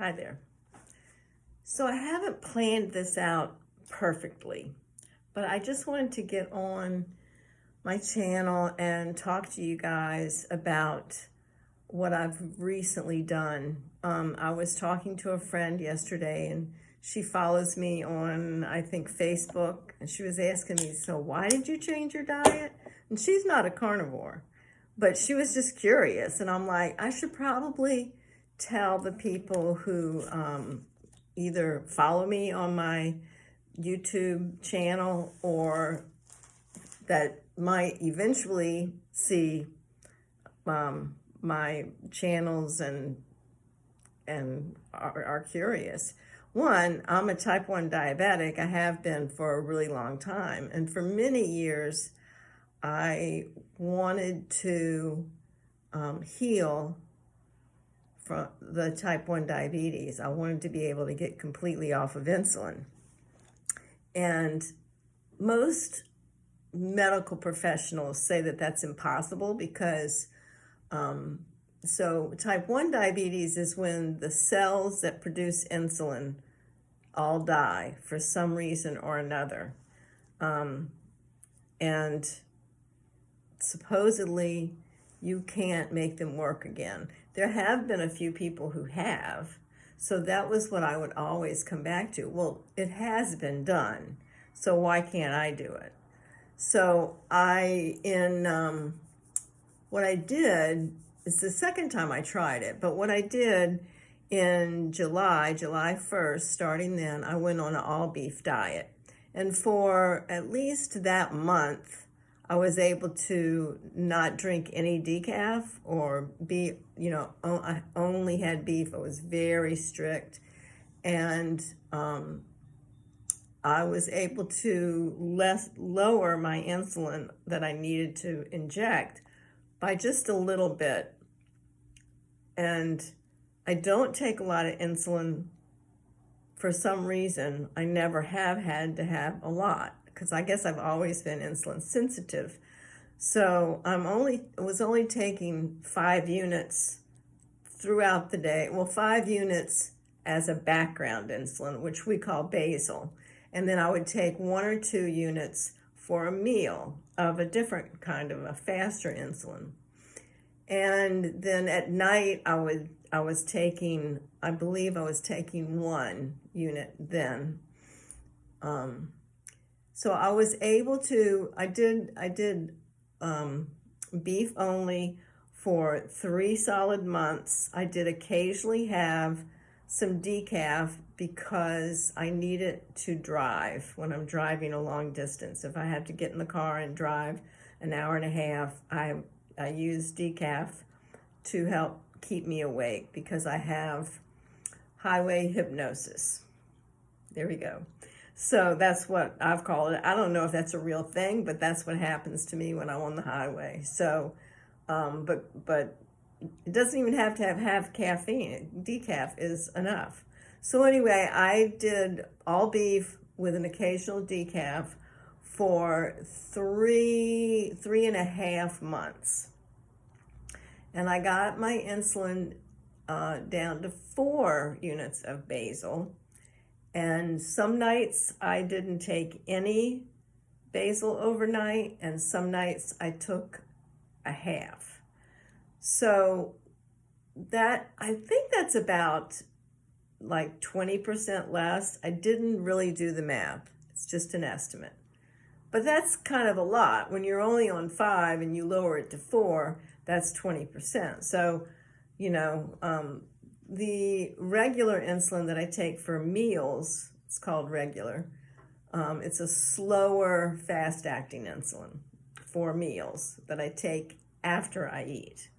Hi there. So I haven't planned this out perfectly, but I just wanted to get on my channel and talk to you guys about what I've recently done. I was talking to a friend yesterday, and she follows me on, I think, Facebook, and she was asking me, so why did you change your diet? And she's not a carnivore, but she was just curious, and I'm like, I should probably tell the people who either follow me on my YouTube channel or that might eventually see my channels and are curious. One, I'm a type 1 diabetic. I have been for a really long time. And for many years, I wanted to heal from the type 1 diabetes. I wanted to be able to get completely off of insulin. And most medical professionals say that that's impossible because so type 1 diabetes is when the cells that produce insulin all die for some reason or another. And supposedly you can't make them work again. There have been a few people who have, so that was what I would always come back to. Well, it has been done, so why can't I do it? So what I did, it's the second time I tried it, but what I did in July 1st, starting then, I went on an all beef diet. And for at least that month, I was able to not drink any decaf or I only had beef. I was very strict. And I was able to lower my insulin that I needed to inject by just a little bit. And I don't take a lot of insulin for some reason. I never have had to have a lot because I guess I've always been insulin sensitive. So I was only taking 5 units throughout the day. Well, 5 units as a background insulin, which we call basal. And then I would take 1 or 2 units for a meal of a different kind of a faster insulin. And then at night I believe I was taking 1 unit then. So I was able to, I did beef only for 3 solid months. I did occasionally have some decaf because I need it to drive when I'm driving a long distance. If I have to get in the car and drive an hour and a half, I use decaf to help keep me awake because I have highway hypnosis. There we go. So that's what I've called it. I don't know if that's a real thing, but that's what happens to me when I'm on the highway. So, but it doesn't even have to have caffeine. Decaf is enough. So anyway, I did all beef with an occasional decaf for three and a half months. And I got my insulin down to 4 units of basal. And some nights I didn't take any basal overnight, and some nights I took a half. So I think that's about like 20% less. I didn't really do the math. It's just an estimate. But that's kind of a lot. When you're only on 5 and you lower it to 4, that's 20%. So, the regular insulin that I take for meals, it's called regular. It's a slower, fast-acting insulin for meals that I take after I eat.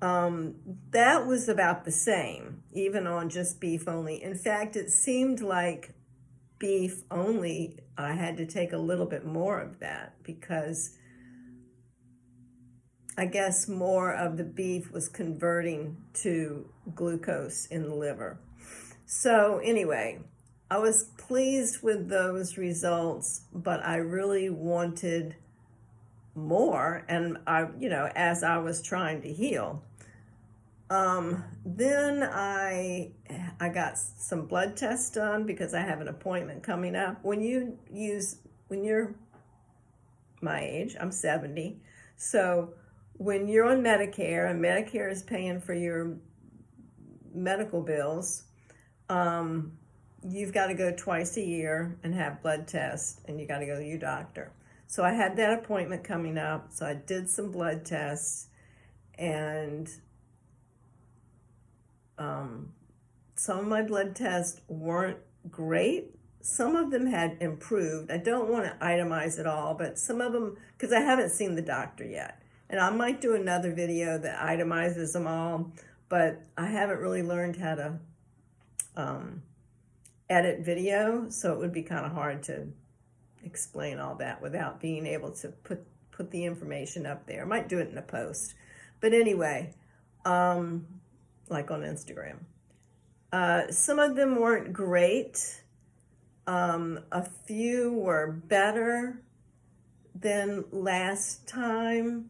That was about the same, even on just beef only. In fact, it seemed like beef only, I had to take a little bit more of that because I guess more of the beef was converting to glucose in the liver. So anyway, I was pleased with those results, but I really wanted more. And as I was trying to heal, then I I got some blood tests done because I have an appointment coming up. When you're my age, I'm 70, so when you're on Medicare and Medicare is paying for your medical bills, you've got to go twice a year and have blood tests, and you got to go to your doctor. So I had that appointment coming up, so I did some blood tests, and some of my blood tests weren't great. Some of them had improved. I don't want to itemize it all, but some of them, because I haven't seen the doctor yet. And I might do another video that itemizes them all, but I haven't really learned how to edit video, so it would be kind of hard to explain all that without being able to put the information up there. I might do it in a post. But anyway, like on Instagram. Some of them weren't great. A few were better than last time.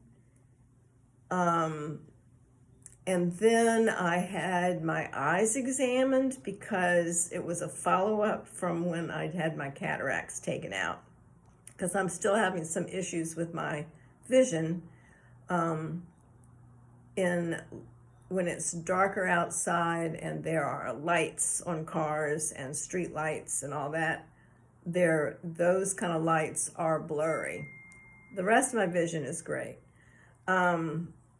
And then I had my eyes examined because it was a follow-up from when I'd had my cataracts taken out. Because I'm still having some issues with my vision. When it's darker outside and there are lights on cars and street lights and all that, those kind of lights are blurry. The rest of my vision is great.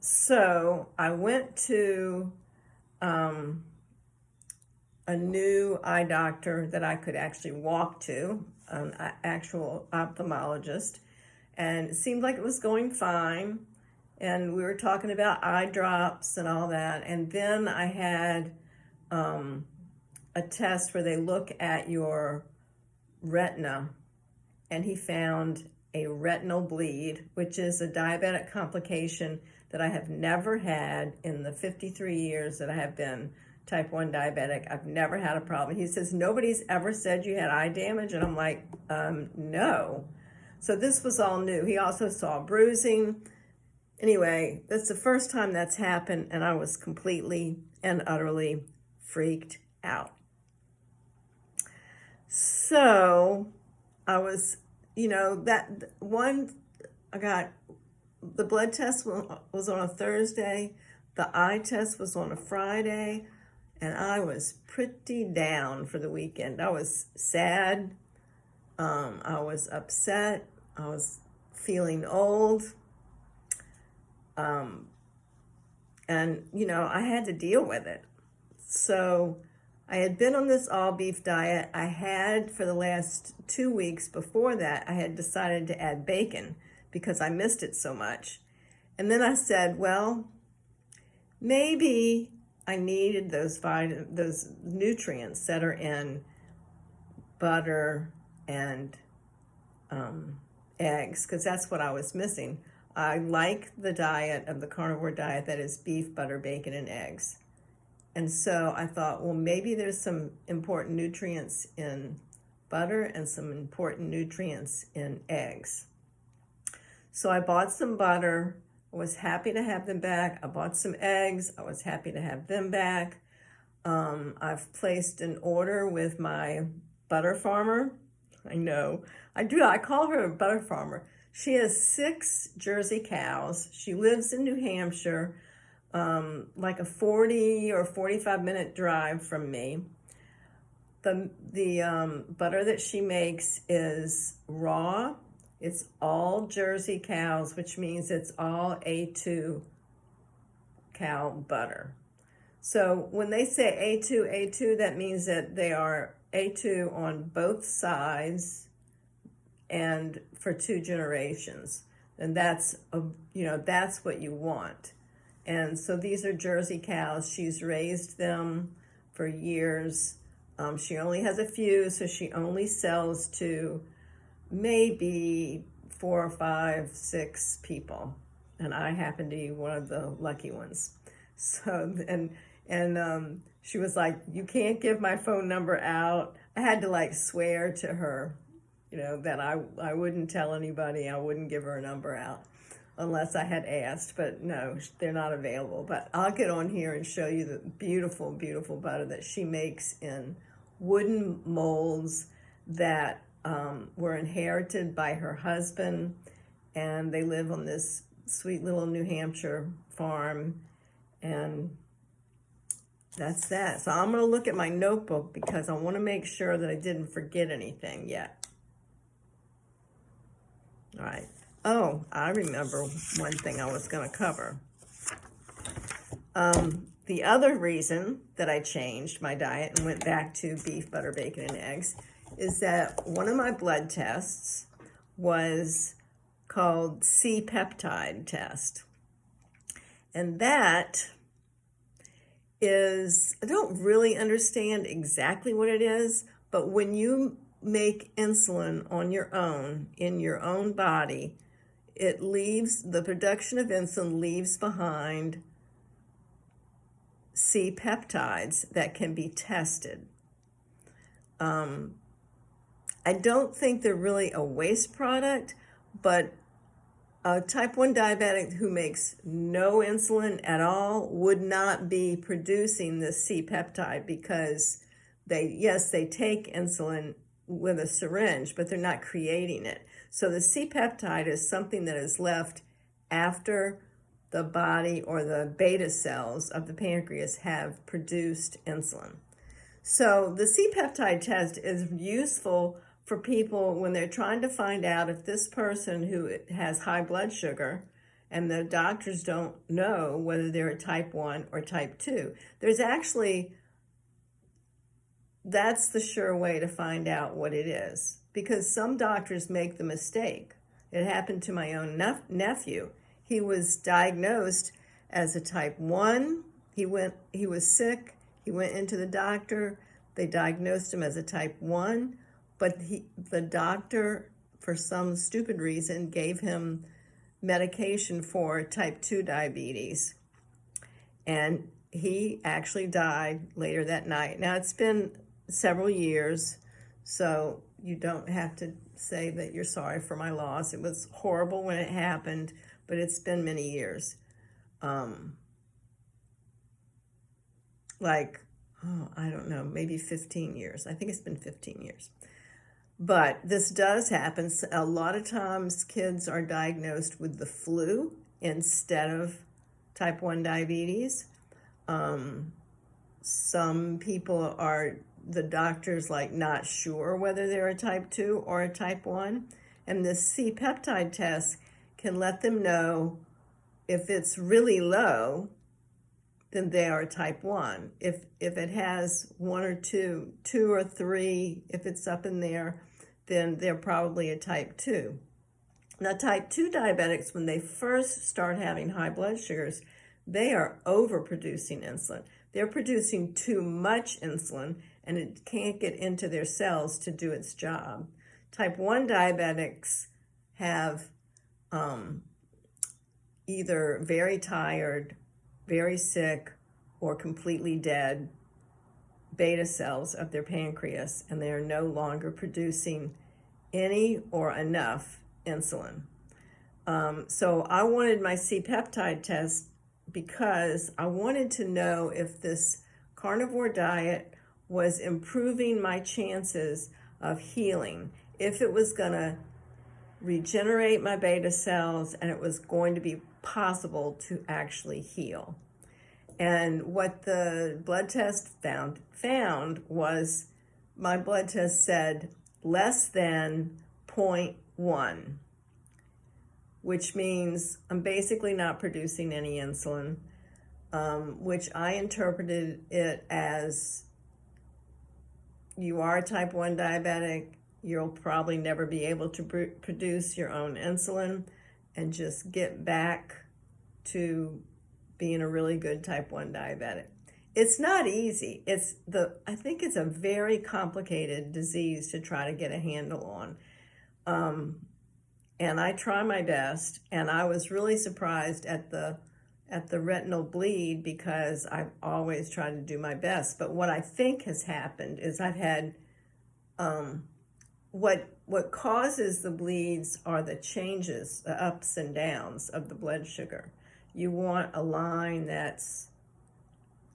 So I went to a new eye doctor that I could actually walk to, an actual ophthalmologist, and it seemed like it was going fine. And we were talking about eye drops and all that. And then I had a test where they look at your retina, and he found a retinal bleed, which is a diabetic complication that I have never had in the 53 years that I have been type 1 diabetic. I've never had a problem. He says, nobody's ever said you had eye damage. And I'm like, no. So this was all new. He also saw bruising. Anyway, that's the first time that's happened, and I was completely and utterly freaked out. So I was, that one, I got, the blood test was on a Thursday, the eye test was on a Friday, and I was pretty down for the weekend. I was sad, I was upset, I was feeling old. And, I had to deal with it. So I had been on this all beef diet. I had, for the last 2 weeks before that, I had decided to add bacon because I missed it so much. And then I said, well, maybe I needed those nutrients that are in butter and eggs, because that's what I was missing. I like the diet of the carnivore diet that is beef, butter, bacon, and eggs. And so I thought, well, maybe there's some important nutrients in butter and some important nutrients in eggs. So I bought some butter. I was happy to have them back. I bought some eggs. I was happy to have them back. I've placed an order with my butter farmer. I know. I do. I call her a butter farmer. She has 6 Jersey cows. She lives in New Hampshire, like a 40 or 45-minute drive from me. The butter that she makes is raw. It's all Jersey cows, which means it's all A2 cow butter. So when they say A2, that means that they are A2 on both sides and for 2 generations. And that's that's what you want. And so these are Jersey cows. She's raised them for years. She only has a few, so she only sells to maybe 4 or 5, 6 people. And I happen to be one of the lucky ones. So, and she was like, you can't give my phone number out. I had to swear to her, that I wouldn't tell anybody. I wouldn't give her a number out. unless I had asked, but no, they're not available. But I'll get on here and show you the beautiful, beautiful butter that she makes in wooden molds that were inherited by her husband, and they live on this sweet little New Hampshire farm, and that's that. So I'm going to look at my notebook because I want to make sure that I didn't forget anything yet. All right. Oh, I remember one thing I was going to cover. The other reason that I changed my diet and went back to beef, butter, bacon, and eggs is that one of my blood tests was called C-peptide test. And that is, I don't really understand exactly what it is, but when you make insulin on your own, in your own body, it leaves, the production of insulin leaves behind C-peptides that can be tested. I don't think they're really a waste product, but a type 1 diabetic who makes no insulin at all would not be producing the C-peptide because they take insulin with a syringe, but they're not creating it. So the C-peptide is something that is left after the body or the beta cells of the pancreas have produced insulin. So the C-peptide test is useful for people when they're trying to find out if this person who has high blood sugar, and the doctors don't know whether they're a type 1 or type 2. There's actually, that's the sure way to find out what it is, because some doctors make the mistake. It happened to my own nephew. He was diagnosed as a type 1. He was sick. He went into the doctor. They diagnosed him as a type 1, but the doctor, for some stupid reason, gave him medication for type 2 diabetes. And he actually died later that night. Now, it's been several years, so you don't have to say that you're sorry for my loss. It was horrible when it happened, but it's been many years. I don't know, maybe 15 years. I think it's been 15 years. But this does happen. A lot of times kids are diagnosed with the flu instead of type 1 diabetes. Some people are, the doctor's not sure whether they're a type 2 or a type 1. And this C-peptide test can let them know if it's really low, then they are type 1. If it has 1 or 2 or 3, if it's up in there, then they're probably a type 2. Now, type 2 diabetics, when they first start having high blood sugars, they are overproducing insulin. They're producing too much insulin, and it can't get into their cells to do its job. Type 1 diabetics have either very tired, very sick, or completely dead beta cells of their pancreas, and they are no longer producing any or enough insulin. So I wanted my C-peptide test because I wanted to know if this carnivore diet was improving my chances of healing, if it was going to regenerate my beta cells, and it was going to be possible to actually heal. And what the blood test found was my blood test said less than 0.1, which means I'm basically not producing any insulin, which I interpreted it as, you are a type 1 diabetic, you'll probably never be able to produce your own insulin, and just get back to being a really good type 1 diabetic. It's not easy. I think it's a very complicated disease to try to get a handle on. And I try my best, and I was really surprised at the retinal bleed because I've always tried to do my best. But what I think has happened is I've had what causes the bleeds are the changes, the ups and downs of the blood sugar. You want a line that's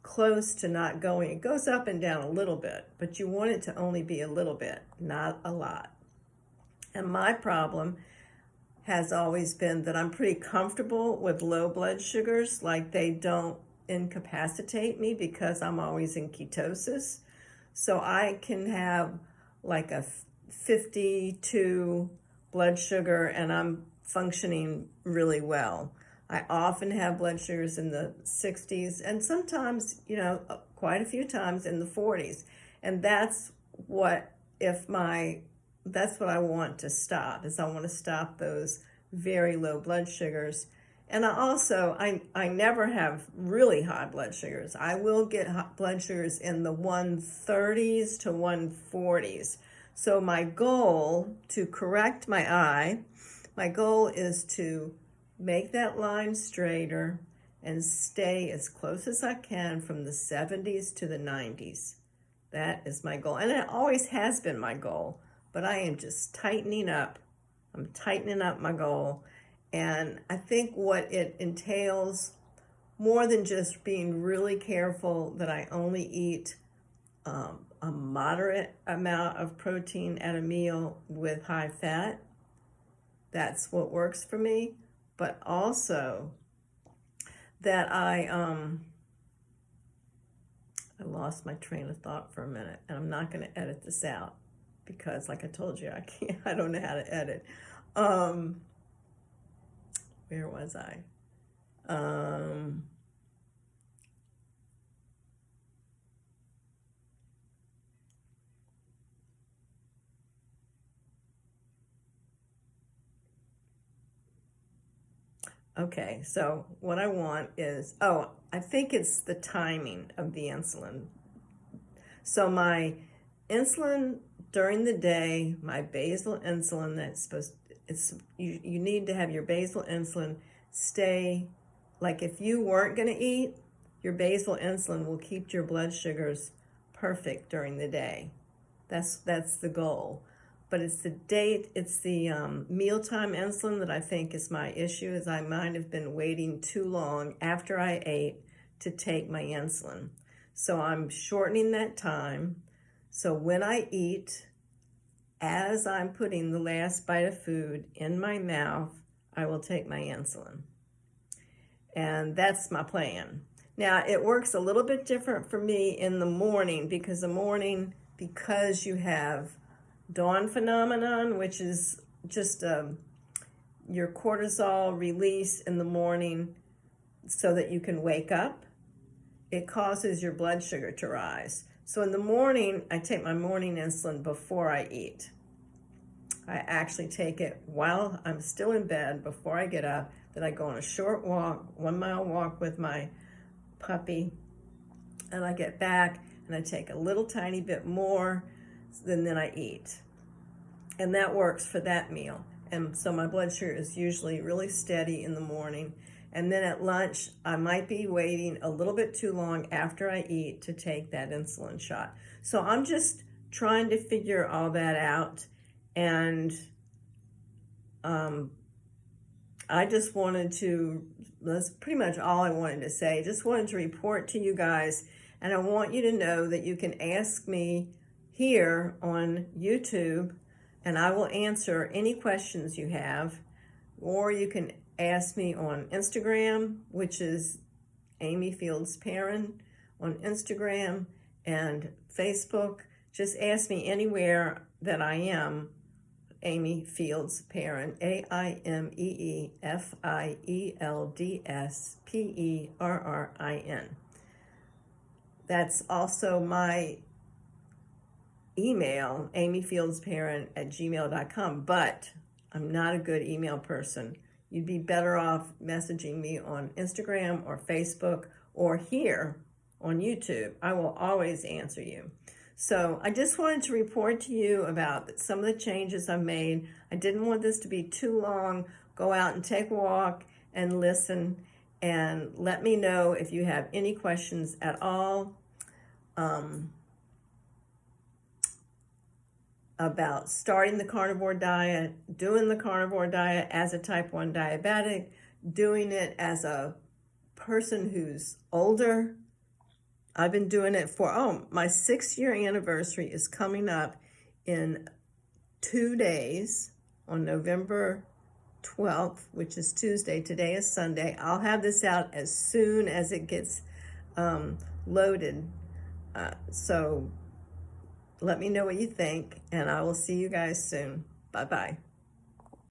close to not going. It goes up and down a little bit, but you want it to only be a little bit, not a lot. And my problem has always been that I'm pretty comfortable with low blood sugars, like they don't incapacitate me because I'm always in ketosis. So I can have like a 52 blood sugar and I'm functioning really well. I often have blood sugars in the 60s and sometimes, quite a few times in the 40s. And that's what I want to stop, is I want to stop those very low blood sugars. And I never have really high blood sugars. I will get hot blood sugars in the 130s to 140s. So my goal to correct my goal is to make that line straighter and stay as close as I can from the 70s to the 90s. That is my goal. And it always has been my goal, but I am just tightening up. I'm tightening up my goal. And I think what it entails, more than just being really careful that I only eat a moderate amount of protein at a meal with high fat, that's what works for me, but also that I lost my train of thought for a minute, and I'm not going to edit this out because, like I told you, I don't know how to edit. Where was I? Okay, so what I want is, I think it's the timing of the insulin. So my insulin during the day, my basal insulin you need to have your basal insulin stay, like if you weren't going to eat, your basal insulin will keep your blood sugars perfect during the day. That's the goal. But it's the mealtime insulin that I think is my issue, is I might have been waiting too long after I ate to take my insulin. So I'm shortening that time. So when I eat, as I'm putting the last bite of food in my mouth, I will take my insulin. And that's my plan. Now, it works a little bit different for me in the morning, because you have dawn phenomenon, which is just your cortisol release in the morning so that you can wake up. It causes your blood sugar to rise. So in the morning, I take my morning insulin before I eat. I actually take it while I'm still in bed before I get up. Then I go on a short walk, 1 mile walk with my puppy, and I get back and I take a little tiny bit more, then I eat. And that works for that meal. And so my blood sugar is usually really steady in the morning. And then at lunch, I might be waiting a little bit too long after I eat to take that insulin shot. So I'm just trying to figure all that out. And that's pretty much all I wanted to say. Just wanted to report to you guys. And I want you to know that you can ask me here on YouTube, and I will answer any questions you have. Or you can ask me on Instagram, which is Amy Fields Perrin on Instagram, and Facebook. Just ask me anywhere that I am, Amy Fields Perrin, AIMEEFIELDSPERRIN. That's also my email, amyfieldsperrin@gmail.com, but I'm not a good email person. You'd be better off messaging me on Instagram or Facebook or here on YouTube. I will always answer you. So I just wanted to report to you about some of the changes I've made. I didn't want this to be too long. Go out and take a walk and listen, and let me know if you have any questions at all. about starting the carnivore diet, doing the carnivore diet as a type 1 diabetic, doing it as a person who's older. I've been doing it for, my 6-year anniversary is coming up in 2 days on November 12th, which is Tuesday. Today is Sunday. I'll have this out as soon as it gets loaded. So let me know what you think, and I will see you guys soon. Bye-bye.